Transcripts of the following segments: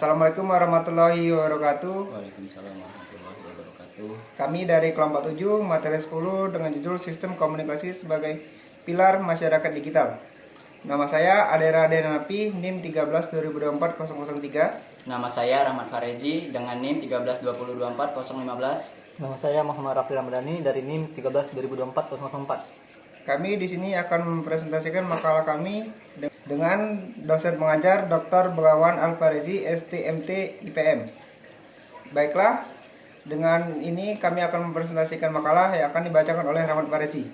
Assalamualaikum warahmatullahi wabarakatuh. Waalaikumsalam warahmatullahi wabarakatuh. Kami dari kelompok 7 materi 10 dengan judul Sistem Komunikasi sebagai Pilar Masyarakat Digital. Nama saya Adera Denapi, NIM 13 2024 003. Nama saya Rahmat Fareji dengan NIM 13 20 24 015. Nama saya Muhammad Rafi Ramadhani dari NIM 13 2024 004. Kami di sini akan mempresentasikan makalah kami dengan dosen pengajar Dr. Begawan Al-Farezi, STMT IPM. Baiklah, dengan ini kami akan mempresentasikan makalah yang akan dibacakan oleh Rahmat Farezi.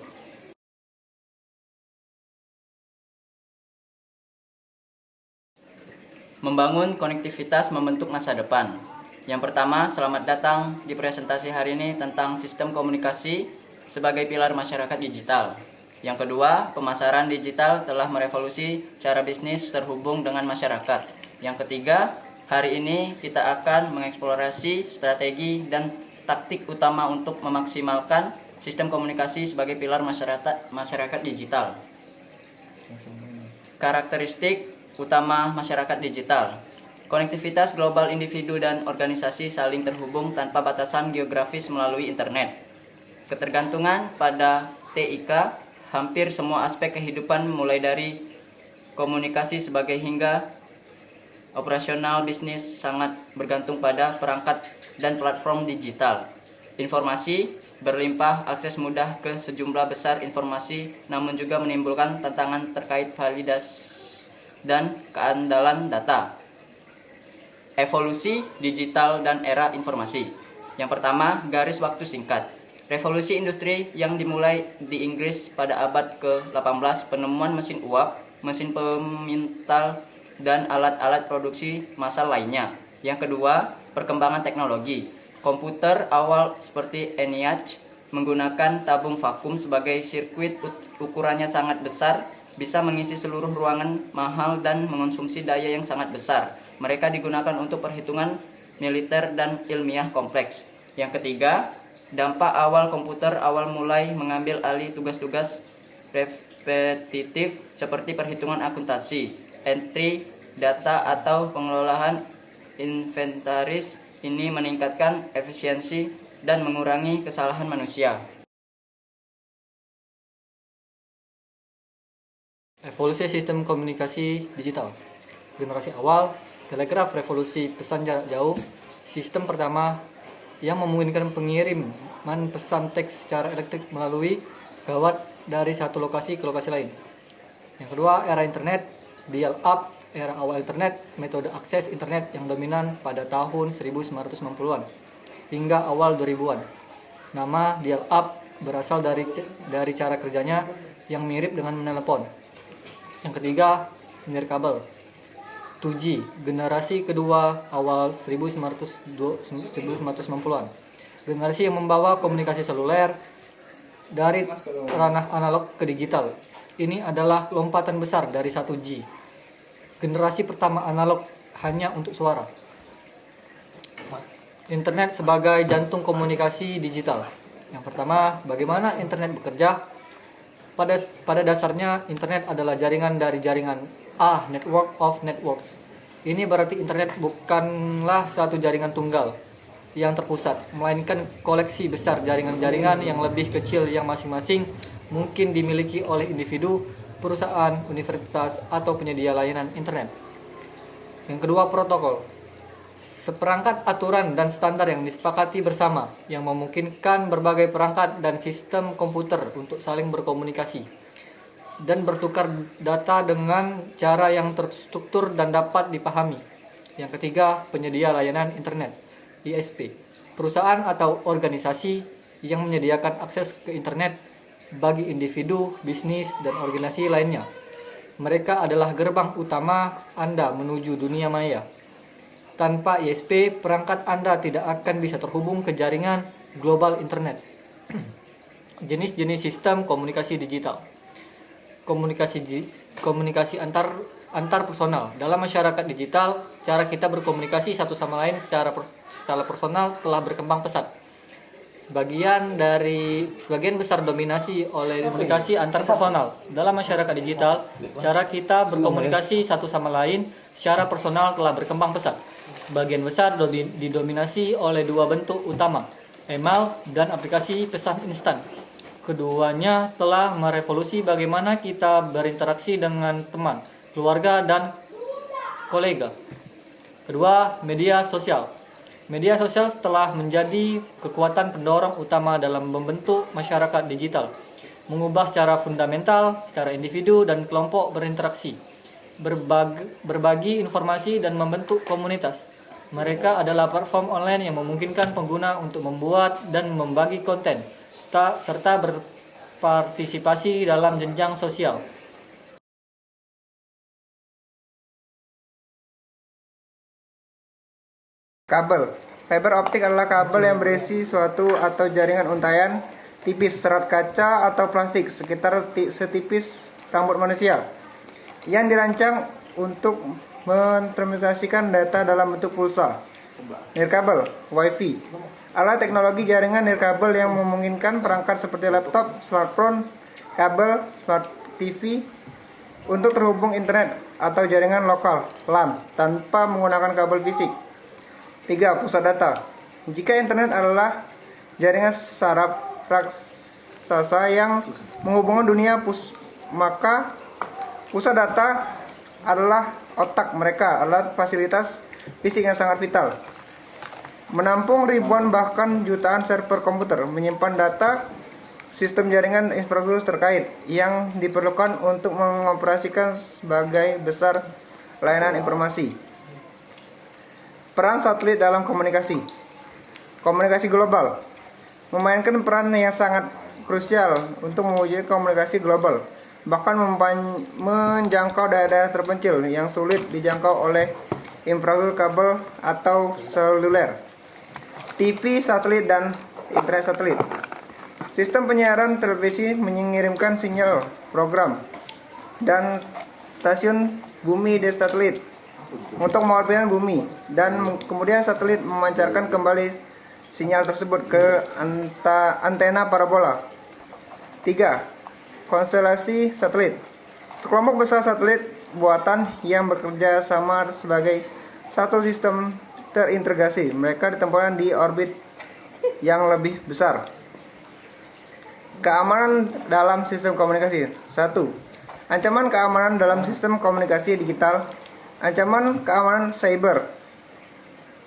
Membangun konektivitas membentuk masa depan. Yang pertama, selamat datang di presentasi hari ini tentang sistem komunikasi sebagai pilar masyarakat digital. Yang kedua, pemasaran digital telah merevolusi cara bisnis terhubung dengan masyarakat. Yang ketiga, hari ini kita akan mengeksplorasi strategi dan taktik utama untuk memaksimalkan sistem komunikasi sebagai pilar masyarakat digital. Karakteristik utama masyarakat digital. Konektivitas global individu dan organisasi saling terhubung tanpa batasan geografis melalui internet. Ketergantungan pada TIK, hampir semua aspek kehidupan mulai dari komunikasi sebagai hingga operasional bisnis sangat bergantung pada perangkat dan platform digital. Informasi berlimpah, akses mudah ke sejumlah besar informasi, namun juga menimbulkan tantangan terkait validasi dan keandalan data. Evolusi digital dan era informasi. Yang pertama, garis waktu singkat. Revolusi industri yang dimulai di Inggris pada abad ke-18, penemuan mesin uap, mesin pemintal, dan alat-alat produksi massal lainnya. Yang kedua, perkembangan teknologi. Komputer awal seperti ENIAC menggunakan tabung vakum sebagai sirkuit, ukurannya sangat besar, bisa mengisi seluruh ruangan mahal dan mengonsumsi daya yang sangat besar. Mereka digunakan untuk perhitungan militer dan ilmiah kompleks. Yang ketiga, dampak awal komputer awal mulai mengambil alih tugas-tugas repetitif seperti perhitungan akuntansi, entry, data, atau pengelolaan inventaris. Ini meningkatkan efisiensi dan mengurangi kesalahan manusia. Evolusi sistem komunikasi digital. Generasi awal, telegraf revolusi pesan jarak jauh, sistem pertama yang memungkinkan pengiriman pesan teks secara elektrik melalui gawat dari satu lokasi ke lokasi lain. Yang kedua, era internet, dial-up, era awal internet, metode akses internet yang dominan pada tahun 1990-an hingga awal 2000-an. Nama dial-up berasal dari cara kerjanya yang mirip dengan menelepon. Yang ketiga, nirkabel. 2G, generasi kedua awal 1990-an. Generasi yang membawa komunikasi seluler dari ranah analog ke digital. Ini adalah lompatan besar dari 1G. Generasi pertama analog hanya untuk suara. Internet sebagai jantung komunikasi digital. Yang pertama, bagaimana internet bekerja? Pada dasarnya, internet adalah jaringan dari jaringan network of networks. Ini berarti internet bukanlah satu jaringan tunggal yang terpusat, melainkan koleksi besar jaringan-jaringan yang lebih kecil yang masing-masing mungkin dimiliki oleh individu, perusahaan, universitas, atau penyedia layanan internet. Yang kedua, protokol. Seperangkat aturan dan standar yang disepakati bersama yang memungkinkan berbagai perangkat dan sistem komputer untuk saling berkomunikasi dan bertukar data dengan cara yang terstruktur dan dapat dipahami. Yang ketiga, penyedia layanan internet, ISP. Perusahaan atau organisasi yang menyediakan akses ke internet bagi individu, bisnis, dan organisasi lainnya. Mereka adalah gerbang utama Anda menuju dunia maya. Tanpa ISP, perangkat Anda tidak akan bisa terhubung ke jaringan global internet. Jenis-jenis sistem komunikasi digital. Komunikasi antar personal. Dalam masyarakat digital, cara kita berkomunikasi satu sama lain secara personal telah berkembang pesat. Sebagian besar dominasi oleh komunikasi antar personal. Dalam masyarakat digital, cara kita berkomunikasi satu sama lain secara personal telah berkembang pesat. sebagian besar didominasi oleh dua bentuk utama, email dan aplikasi pesan instan. Keduanya telah merevolusi bagaimana kita berinteraksi dengan teman, keluarga, dan kolega. Kedua, media sosial. Media sosial telah menjadi kekuatan pendorong utama dalam membentuk masyarakat digital, mengubah secara fundamental secara individu dan kelompok berinteraksi, berbagi informasi dan membentuk komunitas. Mereka adalah platform online yang memungkinkan pengguna untuk membuat dan membagi konten, serta berpartisipasi dalam jenjang sosial. Kabel. Fiber optik adalah kabel yang berisi suatu atau jaringan untaian tipis serat kaca atau plastik sekitar setipis rambut manusia yang dirancang untuk mentransmisikan data dalam bentuk pulsa. Nirkabel, Wi-Fi, adalah teknologi jaringan nirkabel yang memungkinkan perangkat seperti laptop, smartphone, kabel, smart TV untuk terhubung internet atau jaringan lokal LAN tanpa menggunakan kabel fisik. 3. Pusat data. Jika internet adalah jaringan saraf raksasa yang menghubungkan dunia, maka pusat data adalah otak mereka, adalah fasilitas fisik yang sangat vital. Menampung ribuan bahkan jutaan server komputer, menyimpan data, sistem jaringan infrastruktur terkait yang diperlukan untuk mengoperasikan sebagai besar layanan informasi. Peran satelit dalam komunikasi. Komunikasi global memainkan peran yang sangat krusial untuk mewujudkan komunikasi global, bahkan menjangkau daerah terpencil yang sulit dijangkau oleh infrastruktur kabel atau seluler, TV satelit, dan internet satelit. Sistem penyiaran televisi mengirimkan sinyal program dan stasiun bumi dari satelit untuk mengorbitan bumi, dan kemudian satelit memancarkan kembali sinyal tersebut ke antena parabola. 3. Konstelasi satelit. Sekelompok besar satelit buatan yang bekerja sama sebagai satu sistem terintegrasi. Mereka ditempatkan di orbit yang lebih besar. Keamanan dalam sistem komunikasi. 1. Ancaman keamanan dalam sistem komunikasi digital. Ancaman keamanan cyber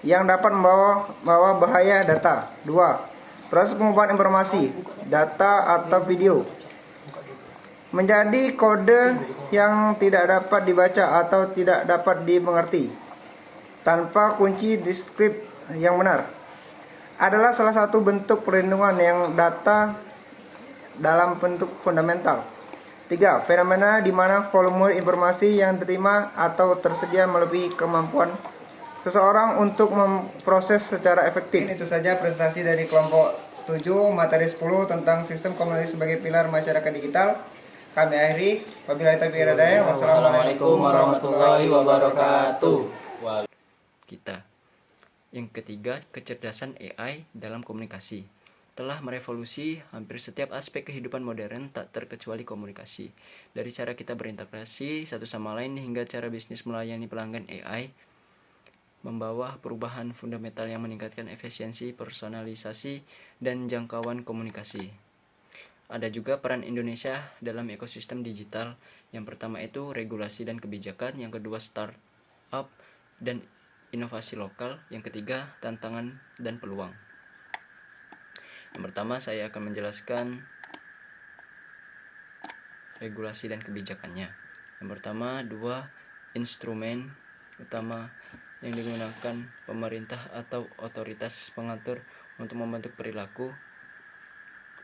yang dapat membawa bahaya data. 2. Proses pengubahan informasi, data atau video menjadi kode yang tidak dapat dibaca atau tidak dapat dimengerti tanpa kunci deskripsi yang benar, adalah salah satu bentuk perlindungan yang data dalam bentuk fundamental. 3. Fenomena di mana volume informasi yang diterima atau tersedia melebihi kemampuan seseorang untuk memproses secara efektif. Itu saja presentasi dari kelompok 7 materi 10 tentang sistem komunikasi sebagai pilar masyarakat digital. Kami akhiri. Wabillahi taufiq wal hidayah. Wassalamualaikum warahmatullahi wabarakatuh. Kita. Yang ketiga, kecerdasan AI dalam komunikasi telah merevolusi hampir setiap aspek kehidupan modern, tak terkecuali komunikasi. Dari cara kita berinteraksi satu sama lain hingga cara bisnis melayani pelanggan, AI membawa perubahan fundamental yang meningkatkan efisiensi, personalisasi, dan jangkauan komunikasi. Ada juga peran Indonesia dalam ekosistem digital. Yang pertama itu regulasi dan kebijakan, yang kedua startup dan inovasi lokal, yang ketiga tantangan dan peluang. Yang pertama saya akan menjelaskan regulasi dan kebijakannya. Yang pertama, 2 instrumen utama yang digunakan pemerintah atau otoritas pengatur untuk membentuk perilaku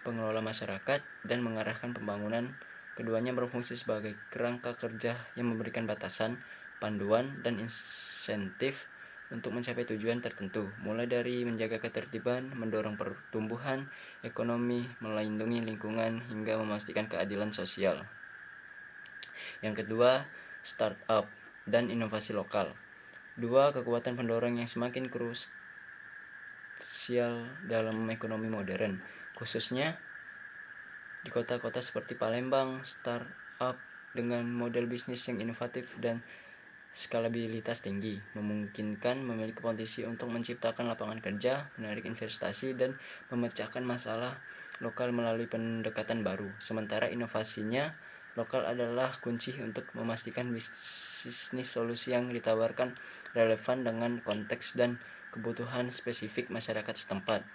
pengelola masyarakat dan mengarahkan pembangunan. Keduanya berfungsi sebagai kerangka kerja yang memberikan batasan, panduan, dan insentif untuk mencapai tujuan tertentu, mulai dari menjaga ketertiban, mendorong pertumbuhan ekonomi, melindungi lingkungan, hingga memastikan keadilan sosial. Yang kedua, startup dan inovasi lokal. 2 kekuatan pendorong yang semakin krusial dalam ekonomi modern, khususnya di kota-kota seperti Palembang. Startup dengan model bisnis yang inovatif dan skalabilitas tinggi, memungkinkan memiliki potensi untuk menciptakan lapangan kerja, menarik investasi, dan memecahkan masalah lokal melalui pendekatan baru. Sementara inovasinya lokal adalah kunci untuk memastikan bisnis solusi yang ditawarkan relevan dengan konteks dan kebutuhan spesifik masyarakat setempat.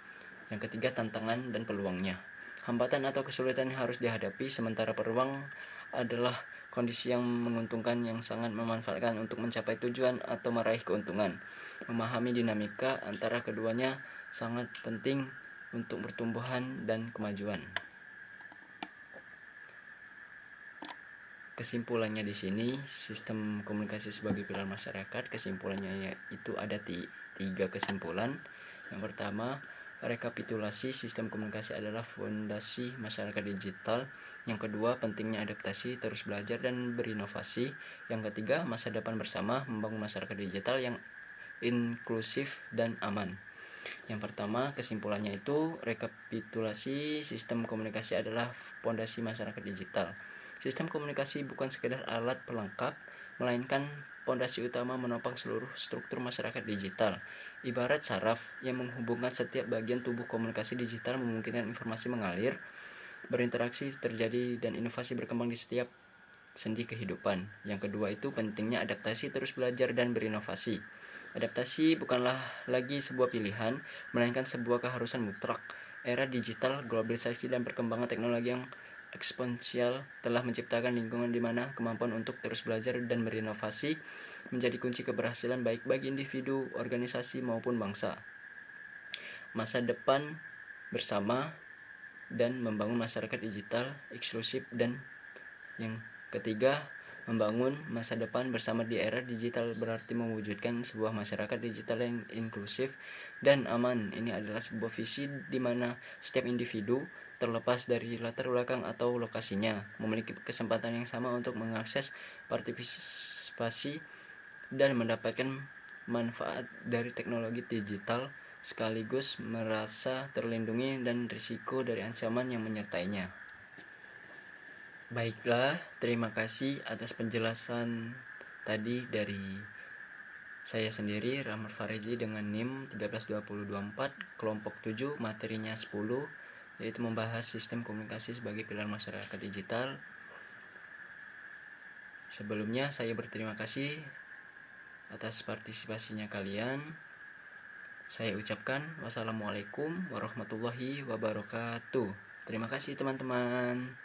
Yang ketiga, tantangan dan peluangnya. Hambatan atau kesulitan yang harus dihadapi, sementara peluang adalah kondisi yang menguntungkan yang sangat memanfaatkan untuk mencapai tujuan atau meraih keuntungan. Memahami dinamika antara keduanya sangat penting untuk pertumbuhan dan kemajuan. Kesimpulannya di sini, sistem komunikasi sebagai pilar masyarakat, kesimpulannya itu ada tiga kesimpulan. Yang pertama, rekapitulasi sistem komunikasi adalah fondasi masyarakat digital. Yang kedua, pentingnya adaptasi, terus belajar dan berinovasi. Yang ketiga, masa depan bersama membangun masyarakat digital yang inklusif dan aman. Yang pertama, kesimpulannya itu rekapitulasi sistem komunikasi adalah fondasi masyarakat digital. Sistem komunikasi bukan sekedar alat pelengkap, melainkan pondasi utama menopang seluruh struktur masyarakat digital. Ibarat saraf yang menghubungkan setiap bagian tubuh, komunikasi digital memungkinkan informasi mengalir, berinteraksi terjadi, dan inovasi berkembang di setiap sendi kehidupan. Yang kedua itu pentingnya adaptasi, terus belajar dan berinovasi. Adaptasi bukanlah lagi sebuah pilihan, melainkan sebuah keharusan mutlak. Era digital, globalisasi, dan perkembangan teknologi yang eksponensial telah menciptakan lingkungan di mana kemampuan untuk terus belajar dan berinovasi menjadi kunci keberhasilan baik bagi individu, organisasi, maupun bangsa. Masa depan bersama dan membangun masyarakat digital inklusif. Dan yang ketiga, membangun masa depan bersama di era digital berarti mewujudkan sebuah masyarakat digital yang inklusif dan aman. Ini adalah sebuah visi di mana setiap individu, terlepas dari latar belakang atau lokasinya, memiliki kesempatan yang sama untuk mengakses, partisipasi, dan mendapatkan manfaat dari teknologi digital, sekaligus merasa terlindungi dan risiko dari ancaman yang menyertainya. Baiklah, terima kasih atas penjelasan tadi dari saya sendiri, Rahmat Fareji, dengan NIM 132024, kelompok 7, materinya 10, yaitu membahas sistem komunikasi sebagai pilar masyarakat digital. Sebelumnya saya berterima kasih atas partisipasinya kalian. Saya ucapkan wassalamualaikum warahmatullahi wabarakatuh. Terima kasih teman-teman.